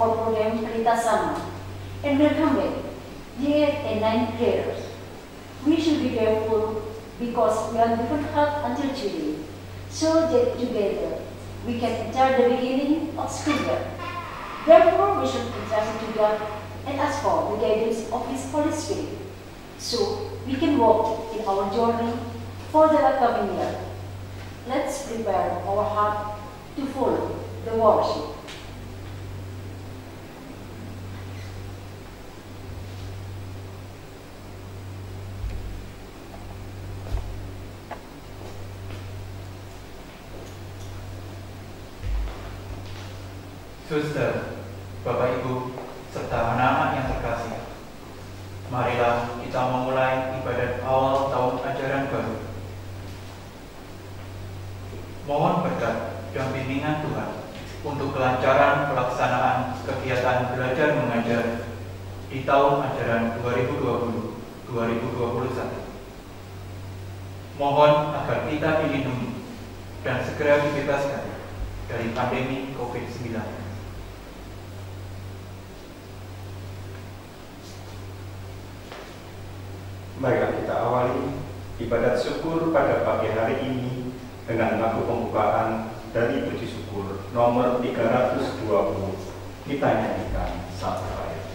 our program Pelita Sama. And welcome back, dear and nine prayers. We should be careful because we are given health until today, so that together we can enter the beginning of school year. Therefore, we should entrust to God and ask for the guidance of His Holy Spirit, so we can walk in our journey for the upcoming year. Let's prepare our heart to follow the worship. Suster, Bapak Ibu, serta anak-anak yang terkasih, marilah kita memulai ibadat awal tahun ajaran baru. Mohon berkat dan bimbingan Tuhan untuk kelancaran pelaksanaan kegiatan belajar mengajar di tahun ajaran 2020-2021. Mohon agar kita dilindungi dan segera dibebaskan dari pandemi COVID-19. Marilah kita awali ibadat syukur pada pagi hari ini dengan lagu pembukaan dari puji syukur nomor 320. Kita nyanyikan satu ayat.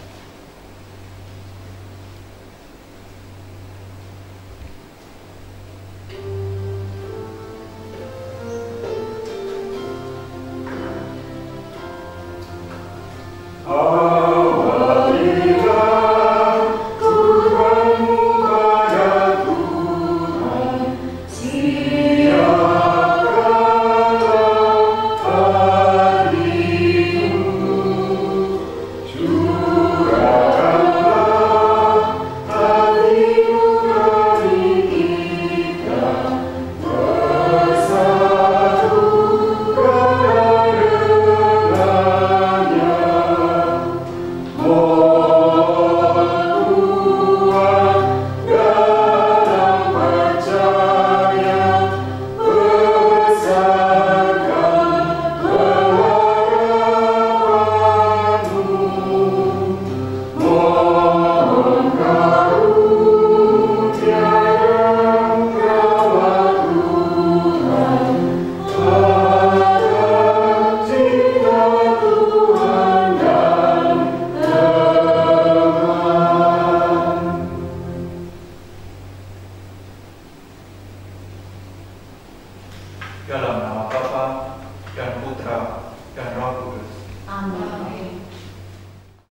Dalam nama Bapa dan Putra dan Roh Kudus. Amin.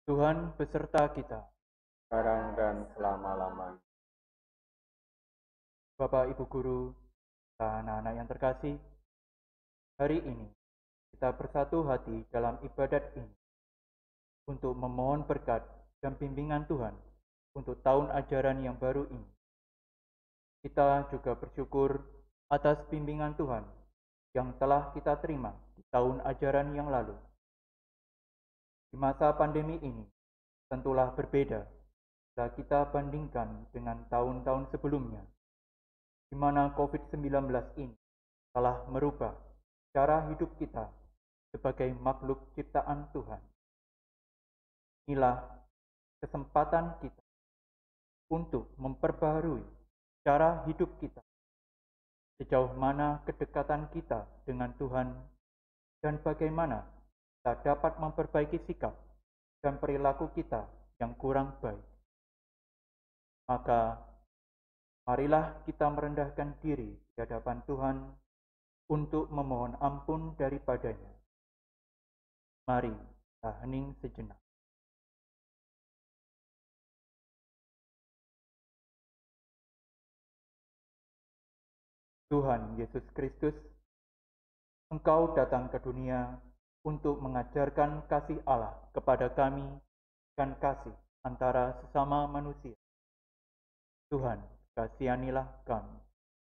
Tuhan beserta kita. Sekarang dan selama-lamanya. Bapak, Ibu Guru, dan anak-anak yang terkasih, hari ini kita bersatu hati dalam ibadat ini untuk memohon berkat dan bimbingan Tuhan untuk tahun ajaran yang baru ini. Kita juga bersyukur atas bimbingan Tuhan yang telah kita terima di tahun ajaran yang lalu. Di masa pandemi ini, tentulah berbeda jika kita bandingkan dengan tahun-tahun sebelumnya, di mana COVID-19 ini telah merubah cara hidup kita sebagai makhluk ciptaan Tuhan. Inilah kesempatan kita untuk memperbaharui cara hidup kita, sejauh mana kedekatan kita dengan Tuhan, dan bagaimana kita dapat memperbaiki sikap dan perilaku kita yang kurang baik. Maka, marilah kita merendahkan diri di hadapan Tuhan untuk memohon ampun daripadanya. Mari kita hening sejenak. Tuhan Yesus Kristus, Engkau datang ke dunia untuk mengajarkan kasih Allah kepada kami dan kasih antara sesama manusia. Tuhan, kasihanilah kami.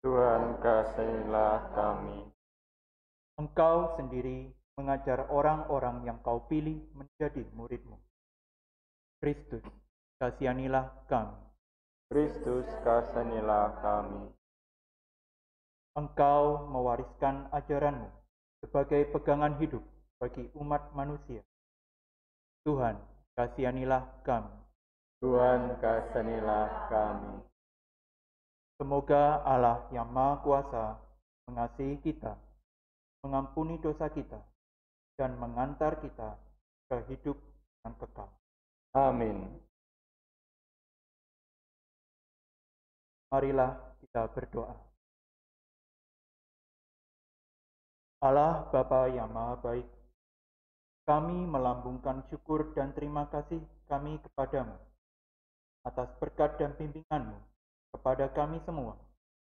Tuhan, kasihilah kami. Engkau sendiri mengajar orang-orang yang Kau pilih menjadi murid-Mu. Kristus, kasihanilah kami. Kristus, kasihanilah kami. Engkau mewariskan ajaran-Mu sebagai pegangan hidup bagi umat manusia. Tuhan, kasihanilah kami. Tuhan, kasihanilah kami. Semoga Allah yang Maha Kuasa mengasihi kita, mengampuni dosa kita, dan mengantar kita ke hidup yang kekal. Amin. Marilah kita berdoa. Allah Bapa yang Maha Baik, kami melambungkan syukur dan terima kasih kami kepadamu atas berkat dan bimbinganmu kepada kami semua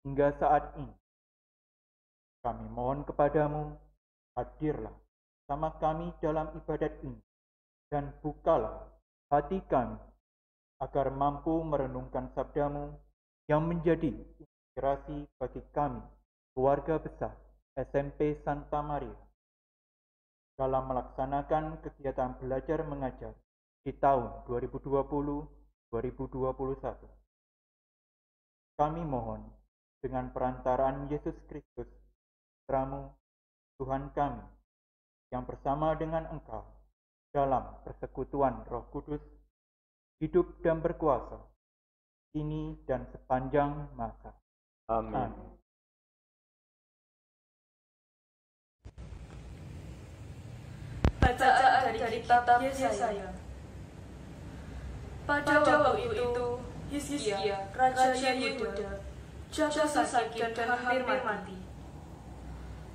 hingga saat ini. Kami mohon kepadamu, hadirlah bersama kami dalam ibadat ini dan bukalah hati kami agar mampu merenungkan sabdamu yang menjadi inspirasi bagi kami, keluarga besar SMP Santa Maria, dalam melaksanakan kegiatan belajar mengajar di tahun 2020-2021. Kami mohon dengan perantaraan Yesus Kristus, putramu, Tuhan kami, yang bersama dengan Engkau dalam persekutuan Roh Kudus, hidup dan berkuasa, kini dan sepanjang masa. Amin. Bacaan dari kitab Yesaya. Pada waktu itu, Hizkia, Raja Yehuda, jatuh sakit dan hampir mati.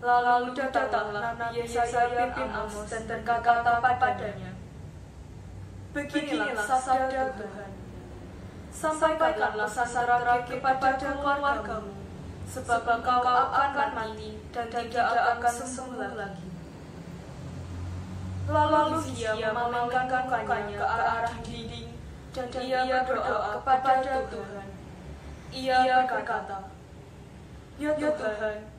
Lalu datanglah Nabi Yesaya bin Amos dan berkata padanya, "Beginilah sabda Tuhan. Sampaikanlah pesan terakhir kepada keluargamu, sebab engkau akan mati dan tidak akan sembuh lagi." Lalu Hizkia memalingkan mukanya ke arah dinding dan ia berdoa kepada Tuhan. Ia berkata, "Ya Tuhan,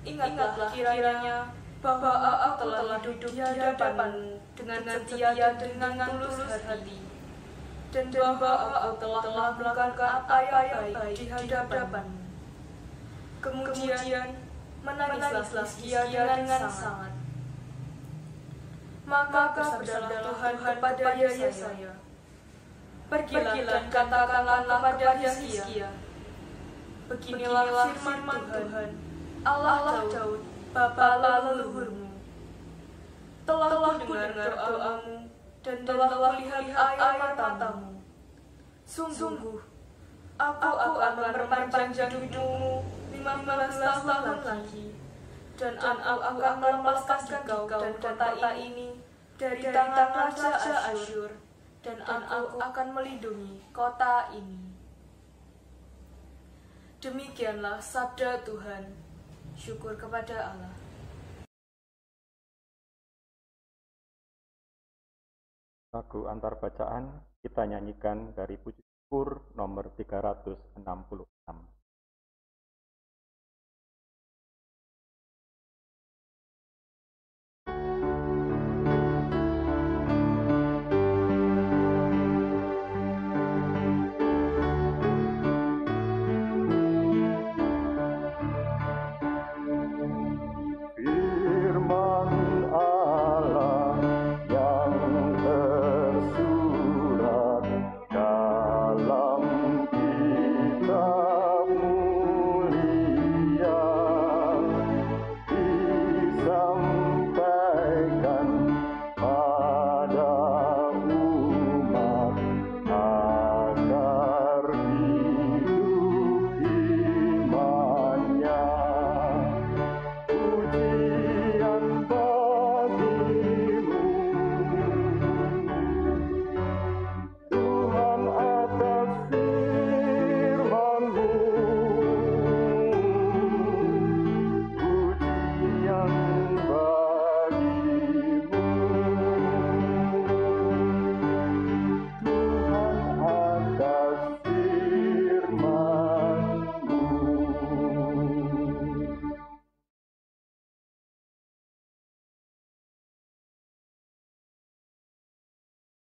ingatlah kiranya bahwa aku telah duduk di hadapan-Mu dengan setia dan dengan tulus hati, dan bahwa aku telah melakukan apa yang baik di hadapan-Mu." Kemudian menangislah Hizkia dengan sangat. Maka bersabdalah Tuhan kepada Yesaya, "Pergilah dan katakanlah kepada Hizkia, beginilah firman Tuhan, Allah Daud, bapa leluhurmu. Telah kudengar doamu dan telah kulihat air matamu. Sungguh, aku akan memperpanjang hidupmu 15 tahun lagi, dan aku akan melepaskan engkau dan kota ini dari tangan Raja Asyur, dan aku akan melindungi kota ini." Demikianlah sabda Tuhan. Syukur kepada Allah. Lagu antar bacaan kita nyanyikan dari puji syukur nomor 366.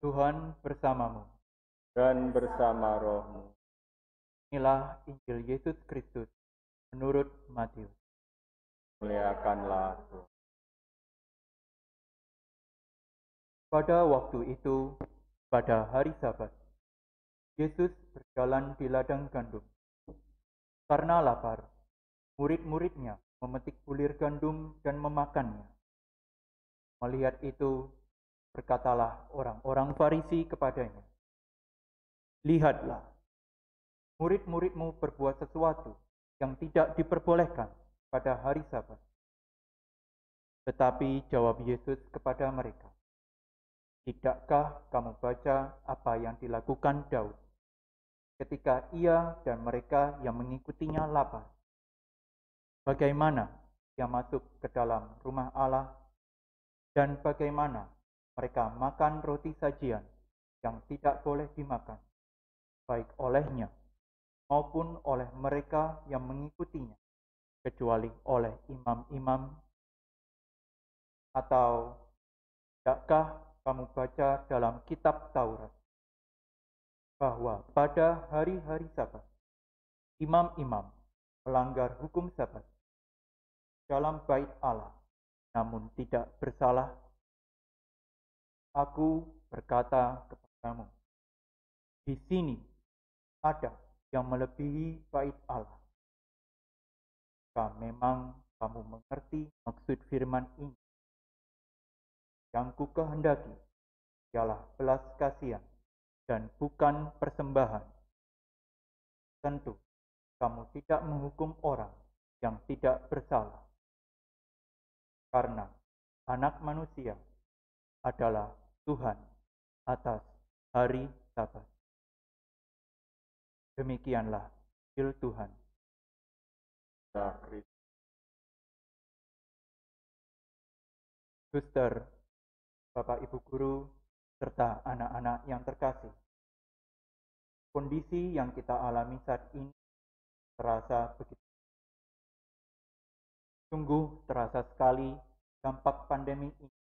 Tuhan bersamamu. Dan bersama rohmu. Inilah Injil Yesus Kristus menurut Matius. Muliakanlah Tuhan. Pada waktu itu, pada hari Sabat, Yesus berjalan di ladang gandum. Karena lapar, murid-muridnya memetik bulir gandum dan memakannya. Melihat itu, berkatalah orang-orang Farisi kepadanya, "Lihatlah, murid-muridmu berbuat sesuatu yang tidak diperbolehkan pada hari Sabat." Tetapi jawab Yesus kepada mereka, "Tidakkah kamu baca apa yang dilakukan Daud ketika ia dan mereka yang mengikutinya lapar? Bagaimana ia masuk ke dalam rumah Allah dan bagaimana mereka makan roti sajian yang tidak boleh dimakan, baik olehnya maupun oleh mereka yang mengikutinya, kecuali oleh imam-imam? Atau tidakkah kamu baca dalam kitab Taurat bahwa pada hari-hari Sabat, imam-imam melanggar hukum Sabat dalam bait Allah, namun tidak bersalah? Aku berkata kepadamu, di sini ada yang melebihi bait Allah. Jika memang kamu mengerti maksud firman ini, yang ku kehendaki ialah belas kasihan dan bukan persembahan. Tentu, kamu tidak menghukum orang yang tidak bersalah, karena Anak Manusia adalah Tuhan atas hari Sabat." Demikianlah Injil Tuhan. Ya Kristus. Suster, Bapak Ibu Guru, serta anak-anak yang terkasih, kondisi yang kita alami saat ini terasa begitu. Sungguh terasa sekali dampak pandemi ini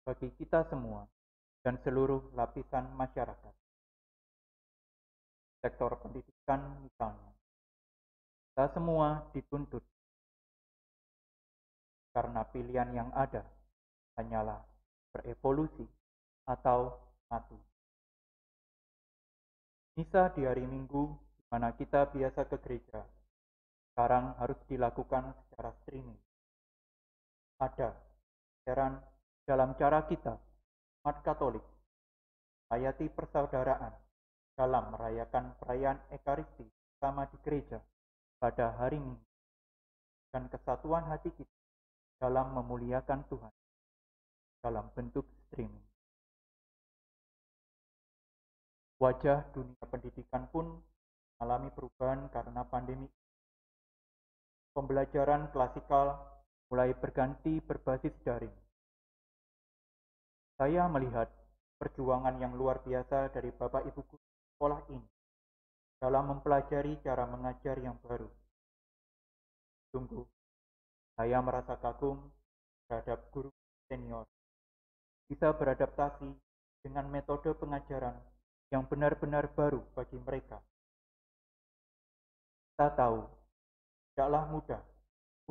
bagi kita semua dan seluruh lapisan masyarakat. Sektor pendidikan misalnya, kita semua dituntut karena pilihan yang ada hanyalah berevolusi atau mati. Misa di hari Minggu, di mana kita biasa ke gereja, sekarang harus dilakukan secara streaming. Ada perbedaan dalam cara kita, umat Katolik, hayati persaudaraan dalam merayakan perayaan Ekaristi bersama di gereja pada hari Minggu, dan kesatuan hati kita dalam memuliakan Tuhan dalam bentuk streaming. Wajah dunia pendidikan pun mengalami perubahan karena pandemi. Pembelajaran klasikal mulai berganti berbasis daring. Saya melihat perjuangan yang luar biasa dari Bapak Ibu guru sekolah ini dalam mempelajari cara mengajar yang baru. Sungguh, saya merasa kagum terhadap guru senior bisa beradaptasi dengan metode pengajaran yang benar-benar baru bagi mereka. Kita tahu, tidaklah mudah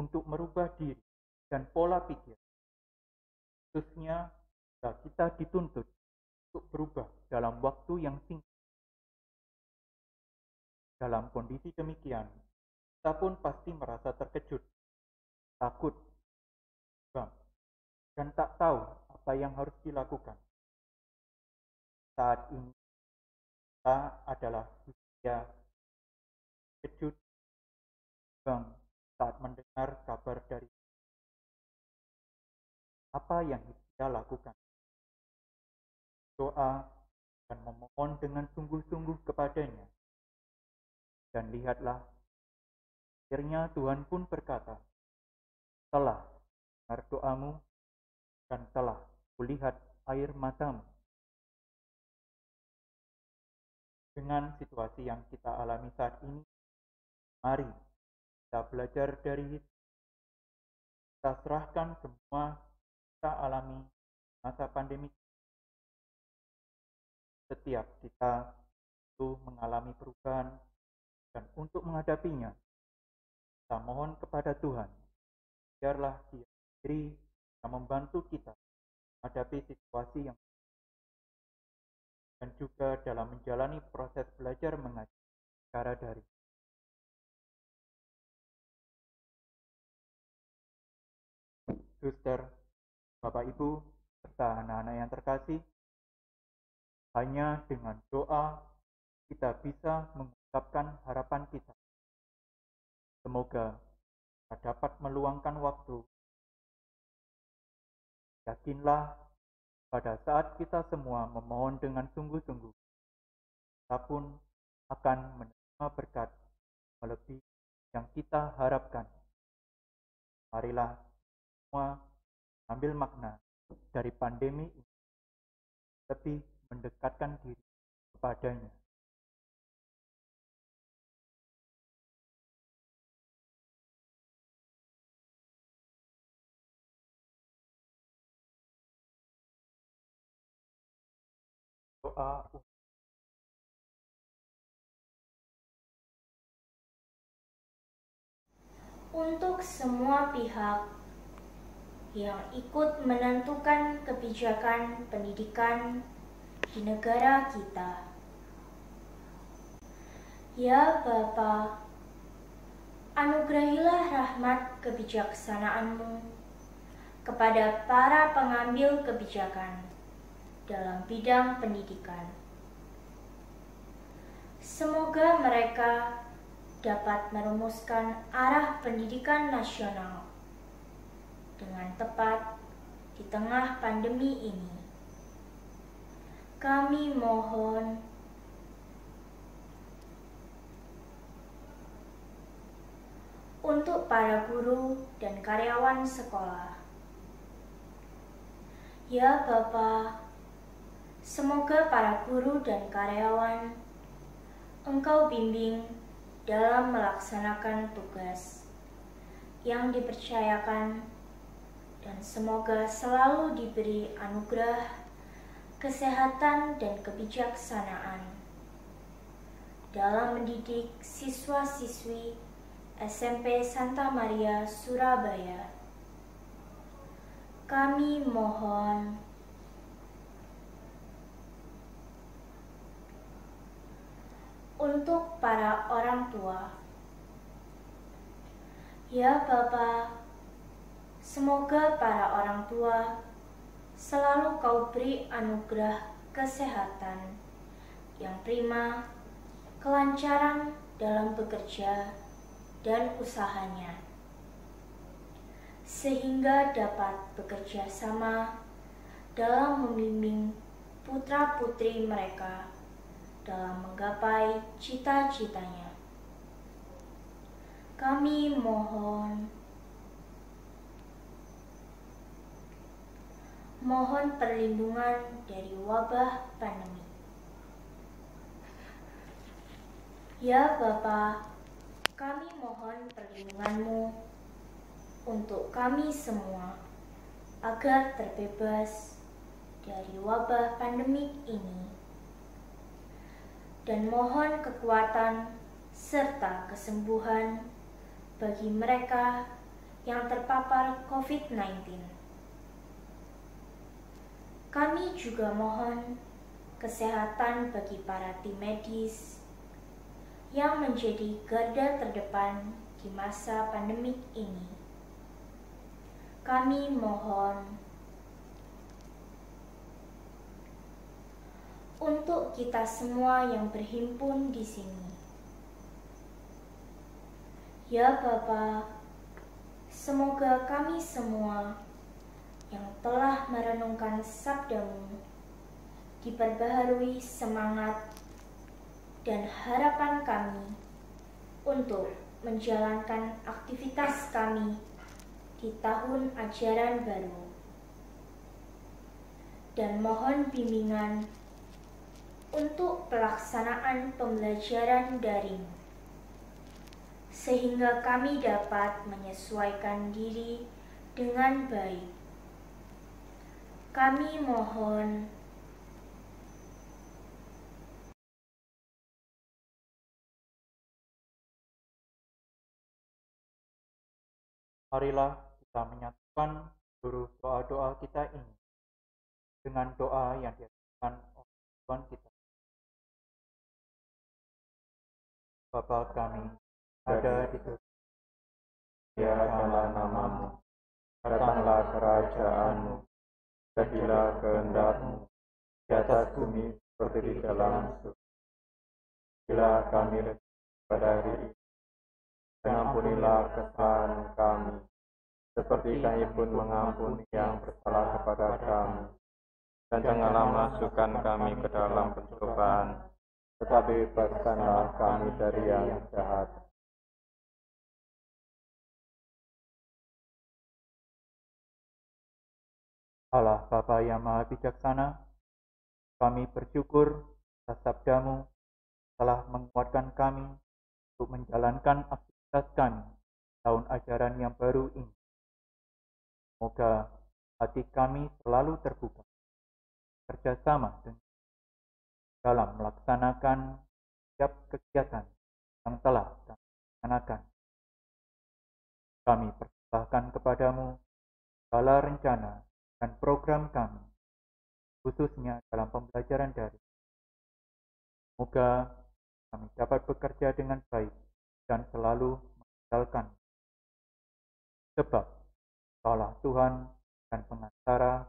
untuk merubah diri dan pola pikir, khususnya jika kita dituntut untuk berubah dalam waktu yang singkat. Dalam kondisi demikian, kita pun pasti merasa terkejut, takut, bang, dan tak tahu apa yang harus dilakukan. Saat ini, kita adalah usia kejut, bang, saat mendengar kabar dari apa yang kita lakukan. Doa dan memohon dengan sungguh-sungguh kepadanya. Dan lihatlah, akhirnya Tuhan pun berkata, "Telah dengar doamu dan telah kulihat air matamu." Dengan situasi yang kita alami saat ini, mari kita belajar dari Yesus. Kita serahkan semua kita alami masa pandemi. Setiap kita itu mengalami perubahan, dan untuk menghadapinya, kita mohon kepada Tuhan, biarlah Dia sendiri yang membantu kita menghadapi situasi yang juga dalam menjalani proses belajar mengajar secara daring. Suster, Bapak Ibu, serta anak-anak yang terkasih, hanya dengan doa kita bisa mengungkapkan harapan kita. Semoga kita dapat meluangkan waktu. Yakinlah, pada saat kita semua memohon dengan sungguh-sungguh, kita pun akan menerima berkat melebihi yang kita harapkan. Marilah semua ambil makna dari pandemi ini, lebih mendekatkan diri kepadanya. Doa untuk semua pihak yang ikut menentukan kebijakan pendidikan di negara kita. Ya Bapa, anugerahilah rahmat kebijaksanaan-Mu kepada para pengambil kebijakan dalam bidang pendidikan. Semoga mereka dapat merumuskan arah pendidikan nasional dengan tepat di tengah pandemi ini. Kami mohon untuk para guru dan karyawan sekolah. Ya Bapa, semoga para guru dan karyawan Engkau bimbing dalam melaksanakan tugas yang dipercayakan, dan semoga selalu diberi anugerah, kesehatan, dan kebijaksanaan dalam mendidik siswa-siswi SMP Santa Maria, Surabaya. Kami mohon untuk para orang tua. Ya Bapa, semoga para orang tua selalu Kau beri anugerah kesehatan yang prima, kelancaran dalam bekerja dan usahanya, sehingga dapat bekerja sama dalam membimbing putra-putri mereka dalam menggapai cita-citanya. Kami mohon perlindungan dari wabah pandemi. Ya Bapa, kami mohon perlindungan-Mu untuk kami semua agar terbebas dari wabah pandemik ini, dan mohon kekuatan serta kesembuhan bagi mereka yang terpapar COVID-19. Kami juga mohon kesehatan bagi para tim medis yang menjadi garda terdepan di masa pandemik ini. Kami mohon untuk kita semua yang berhimpun di sini. Ya Bapa, semoga kami semua yang telah merenungkan sabda-Mu diperbaharui semangat dan harapan kami untuk menjalankan aktivitas kami di tahun ajaran baru, dan mohon bimbingan untuk pelaksanaan pembelajaran daring, sehingga kami dapat menyesuaikan diri dengan baik. Kami mohon marilah kita menyatukan seluruh doa-doa kita ini dengan doa yang diajarkan oleh Tuhan kita, Bapa kami, ada di surga. Dimuliakanlah namamu, datanglah kerajaanmu, jadilah kehendak-Mu di atas bumi seperti di dalam surga. Bila kami pada hari ini, dan ampunilah kesalahan kami, seperti kami pun mengampuni yang bersalah kepada kami. Dan janganlah masukkan kami ke dalam pencobaan, tetapi bebaskanlah kami dari yang jahat. Allah Bapa yang Maha Bijaksana, kami bersyukur atas sabda-Mu telah menguatkan kami untuk menjalankan aktivitas kami tahun ajaran yang baru ini. Semoga hati kami selalu terbuka, kerjasama dalam melaksanakan setiap kegiatan yang telah kami laksanakan. Kami persembahkan kepadamu segala rencana dan program kami, khususnya dalam pembelajaran daring. Semoga kami dapat bekerja dengan baik dan selalu mengandalkan, sebab Allah Tuhan dan pengantara.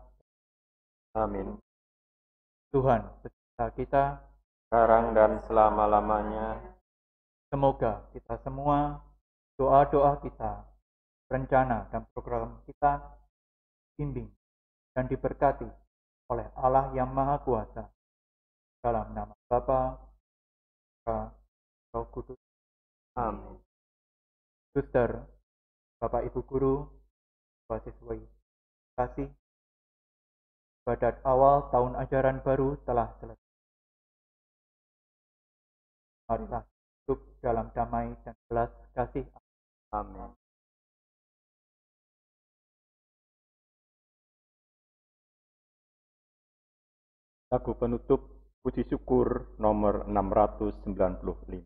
Amin. Tuhan pencipta kita, Sekarang dan selama-lamanya. semoga kita semua, doa-doa kita, rencana dan program kita bimbing dan diberkati oleh Allah yang Maha Kuasa. Dalam nama Bapa, Putra, Roh Kudus. Amin. Suster, Bapak Ibu Guru, mahasiswi kasih, ibadat awal tahun ajaran baru telah selesai. Marilah hidup dalam damai dan belas kasih. Amin. Lagu penutup Puji Syukur nomor 695.